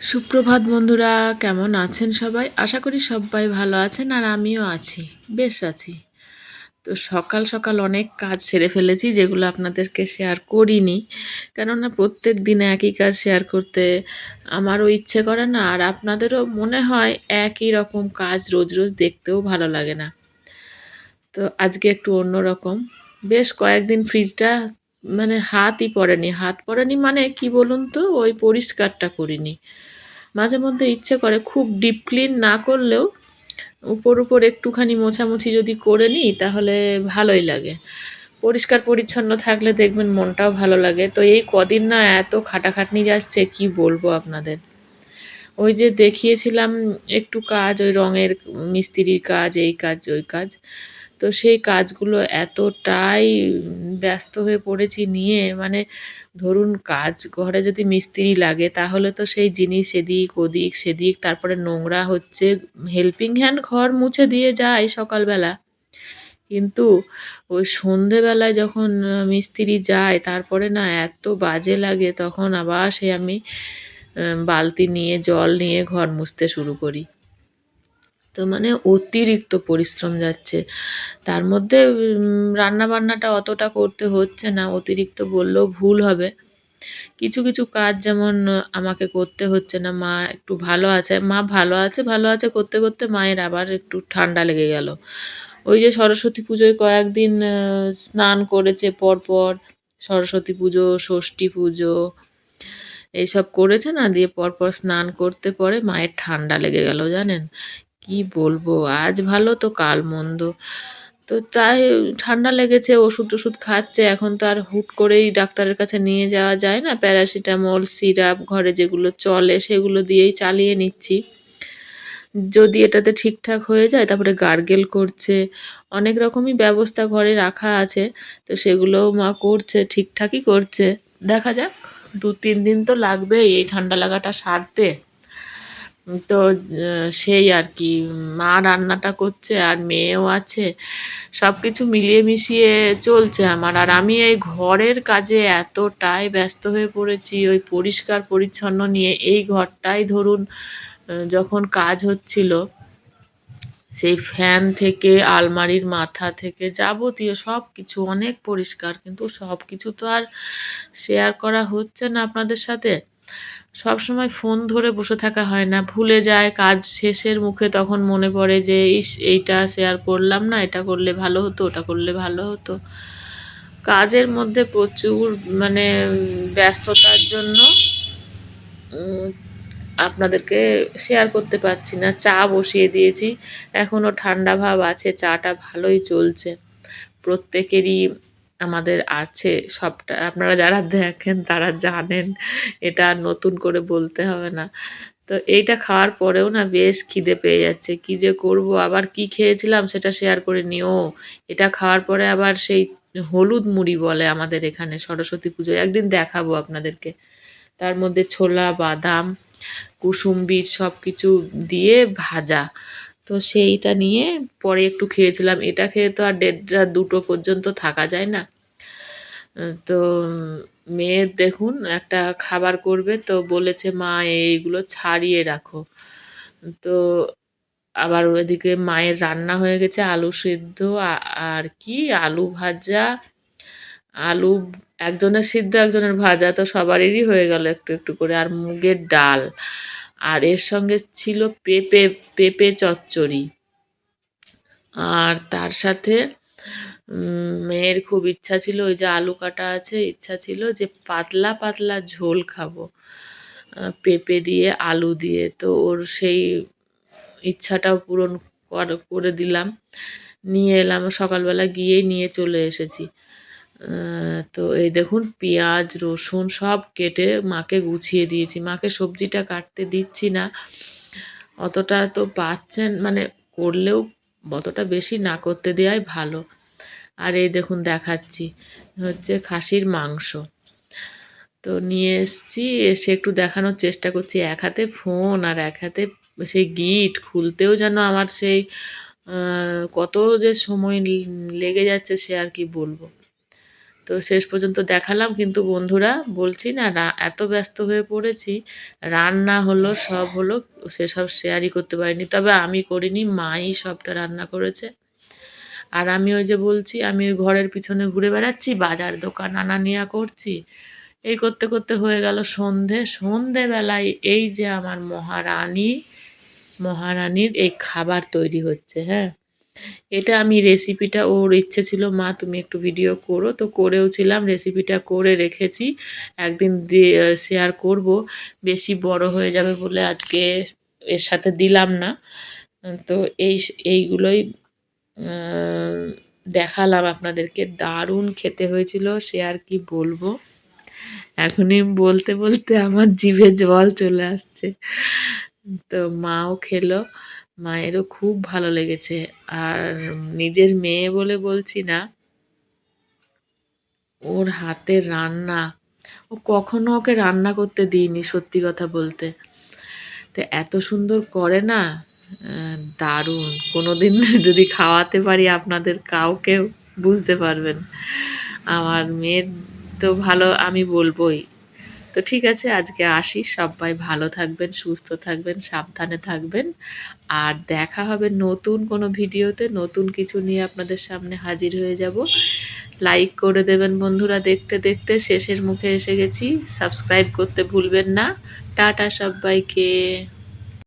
সুপ্রভাত বন্ধুরা, কেমন আছেন সবাই? আশা করি সবাই ভালো আছেন আর আমিও আছি, বেশ আছি। তো সকাল সকাল অনেক কাজ সেরে ফেলেছি যেগুলো আপনাদেরকে শেয়ার করিনি, কেননা প্রত্যেক দিন একই কাজ শেয়ার করতে আমারও ইচ্ছে করে না, আর আপনাদেরও মনে হয় একই রকম কাজ রোজ রোজ দেখতেও ভালো লাগে না। তো আজকে একটু অন্যরকম। বেশ কয়েকদিন ফ্রিজটা মানে হাত পড়েনি মানে কি বলুন তো, ওই পরিষ্কারটা করিনি। মাঝে মধ্যে ইচ্ছে করে খুব ডিপ ক্লিন না করলেও উপর উপর একটুখানি মোছামুছি যদি করে নিই তাহলে ভালোই লাগে। পরিষ্কার পরিচ্ছন্ন থাকলে দেখবেন মনটাও ভালো লাগে। তো এই কদিন না এত খাটাখাটনি যাচ্ছে, কি বলবো আপনাদের। ওই যে দেখিয়েছিলাম একটু কাজ, ওই রঙের মিস্ত্রির কাজ, এই কাজ ওই কাজ। তো সেই কাজগুলো এতটাই ব্যস্ত হয়ে পড়েছি নিয়ে, মানে ধরুন কাজ ঘরে যদি মিস্ত্রি লাগে তাহলে তো সেই জিনিস এদিক ওদিক সেদিক, তারপরে নোংরা হচ্ছে। হেল্পিং হ্যান্ড ঘর মুছে দিয়ে যায় সকালবেলা, কিন্তু ওই সন্ধেবেলায় যখন মিস্ত্রি যায় তারপরে না এত বাজে লাগে, তখন আবার সে আমি বালতি নিয়ে জল নিয়ে ঘর মুছতে শুরু করি। তো মানে অতিরিক্ত পরিশ্রম যাচ্ছে। তার মধ্যে রান্নাবান্নাটা অতটা করতে হচ্ছে না, অতিরিক্ত বললেও ভুল হবে। কিছু কিছু কাজ যেমন আমাকে করতে হচ্ছে না, মা একটু ভালো আছে, মা ভালো আছে ভালো আছে করতে করতে মায়ের আবার একটু ঠান্ডা লেগে গেল। ওই যে সরস্বতী পুজোয় কয়েকদিন স্নান করেছে পরপর, সরস্বতী পুজো, ষষ্ঠী পুজো এইসব করেছে না, দিয়ে পরপর স্নান করতে পরে মায়ের ঠান্ডা লেগে গেল জানেন। কি বলবো, আজ ভালো তো কাল মন্দ। তো তাই ঠান্ডা লেগেছে, ওষুধ টষুধ খাচ্ছে। এখন তো আর হুট করেই ডাক্তারের কাছে নিয়ে যাওয়া যায় না, প্যারাসিটামল সিরাপ ঘরে যেগুলো চলে সেগুলো দিয়েই চালিয়ে নিচ্ছি। যদি এটাতে ঠিকঠাক হয়ে যায় তারপরে গার্গেল করছে, অনেক রকমই ব্যবস্থা ঘরে রাখা আছে। তো সেগুলোও মা করছে, ঠিকঠাকই করছে। দেখা যাক, 2-3 দিন তো লাগবেই এই ঠান্ডা লাগাটা সারতে। তো সেই আর কি, মা রান্নাটা করছে আর মেয়েও আছে, সব কিছু মিলিয়ে মিশিয়ে চলছে আমার। আর আমি এই ঘরের কাজে এতটাই ব্যস্ত হয়ে পড়েছি, ওই পরিষ্কার পরিচ্ছন্ন নিয়ে। এই ঘরটাই ধরুন যখন কাজ হচ্ছিল, সেই ফ্যান থেকে আলমারির মাথা থেকে যাবতীয় সব কিছু অনেক পরিষ্কার, কিন্তু সব কিছু তো আর শেয়ার করা হচ্ছে না আপনাদের সাথে। সব সময় ফোন ধরে বসে থাকা হয় না, ভুলে যায় কাজ শেষের মুখে, তখন মনে পড়ে যে ইস এইটা শেয়ার করলাম না, এটা করলে ভালো হতো, ওটা করলে ভালো হতো। কাজের মধ্যে প্রচুর মানে ব্যস্ততার জন্য উম, আপনাদেরকে শেয়ার করতে পারছি না। চা বসিয়ে দিয়েছি, এখনও ঠান্ডা ভাব আছে, চাটা ভালোই চলছে। প্রত্যেকেরই আমাদের আছে সবটা, আপনারা যারা দেখেন তারা জানেন, এটা আর নতুন করে বলতে হবে না। তো এইটা খাওয়ার পরেও না বেশ খিদে পেয়ে যাচ্ছে, কি যে করব, আবার কি খেয়েছিলাম সেটা শেয়ার করে নিও। এটা খাওয়ার পরে আবার সেই হলুদ মুড়ি বলে আমাদের এখানে সরস্বতী পুজোয়, একদিন দেখাবো আপনাদেরকে। তার মধ্যে ছোলা বাদাম কুসুমবির সব কিছু দিয়ে ভাজা। তো সেইটা নিয়ে পরে একটু খেয়েছিলাম। এটা খেয়ে তো আর 1:30-2টো পর্যন্ত থাকা যায় না। তো মেয়ের দেখুন একটা খাবার করবে, তো বলেছে মা এইগুলো ছাড়িয়ে রাখো। তো আবার ওইদিকে মায়ের রান্না হয়ে গেছে, আলু সেদ্ধ আর কি আলু ভাজা, আলু একজনের সিদ্ধ একজনের ভাজা, তো সবারই হয়ে গেল একটু একটু করে, আর মুগের ডাল। আর এর সঙ্গে ছিল পেঁপে, পেঁপে চচ্চড়ি। আর তার সাথে মেয়ের খুব ইচ্ছা ছিল, ওই যে আলু কাটা আছে, ইচ্ছা ছিল যে পাতলা পাতলা ঝোল খাবো পেঁপে দিয়ে আলু দিয়ে। তো ওর সেই ইচ্ছাটাও পূরণ করে দিলাম, নিয়ে এলাম, সকালবেলা গিয়েই নিয়ে চলে এসেছি। তো এই দেখুন পেঁয়াজ রসুন সব কেটে মাকে গুছিয়ে দিয়েছি, মাকে সবজিটা কাটতে দিচ্ছি না, অতটা তো পাচ্ছেন মানে, করলেও অতটা বেশি না করতে দেওয়াই ভালো। আর এই দেখুন দেখাচ্ছি, হচ্ছে খাসির মাংস। তো নিয়ে এসছি, এসে একটু দেখানোর চেষ্টা করছি, এক হাতে ফোন আর এক হাতে সেই গিট খুলতেও যেন আমার সেই কত যে সময় লেগে যাচ্ছে সে আর কি বলবো। তো শেষ পর্যন্ত দেখালাম, কিন্তু বন্ধুরা বলছি না, এত ব্যস্ত হয়ে পড়েছি, রান্না হলো সব হলো, সেসব শেয়ারই করতে পারিনি। তবে আমি করিনি, মাই সবটা রান্না করেছে। আর আমি ওই যে বলছি, আমি ওই ঘরের পিছনে ঘুরে বেড়াচ্ছি, বাজার দোকান আনা নেয়া করছি, এই করতে করতে হয়ে গেল সন্ধে। সন্ধেবেলায় এই যে আমার মহারানীর এই খাবার তৈরি হচ্ছে, হ্যাঁ। এটা আমি রেসিপিটা, ওর ইচ্ছে ছিল মা তুমি একটু ভিডিও করো, তো করেও ছিলাম, রেসিপিটা করে রেখেছি, একদিন শেয়ার করব। বেশি বড় হয়ে যাবে বলে আজকে এর সাথে দিলাম না। তো এইগুলোই দেখালাম আপনাদেরকে। দারুণ খেতে হয়েছিল, সে আর কি বলবো। এখনই বলতে বলতে আমার জিভে জল চলে আসছে। তো মাও খেলো, মায়েরও খুব ভালো লেগেছে। আর নিজের মেয়ে বলে বলছি না, ওর হাতের রান্না, ও কখনো ওকে রান্না করতে দিইনি সত্যি কথা বলতে, তো এত সুন্দর করে না, দারুণ। কোনোদিন যদি খাওয়াতে পারি আপনাদের কাউকে, বুঝতে পারবেন। আমার মেয়ের তো ভালো আমি বলবোই। তো ঠিক আছে, আজকে আসি, সবাই ভালো থাকবেন, সুস্থ থাকবেন, সাবধানে থাকবেন। আর দেখা হবে নতুন কোনো ভিডিওতে, নতুন কিছু নিয়ে আপনাদের সামনে হাজির হয়ে যাব। লাইক করে দেবেন বন্ধুরা, দেখতে দেখতে শেষের মুখে এসে গেছি। সাবস্ক্রাইব করতে ভুলবেন না। টাটা সবাইকে।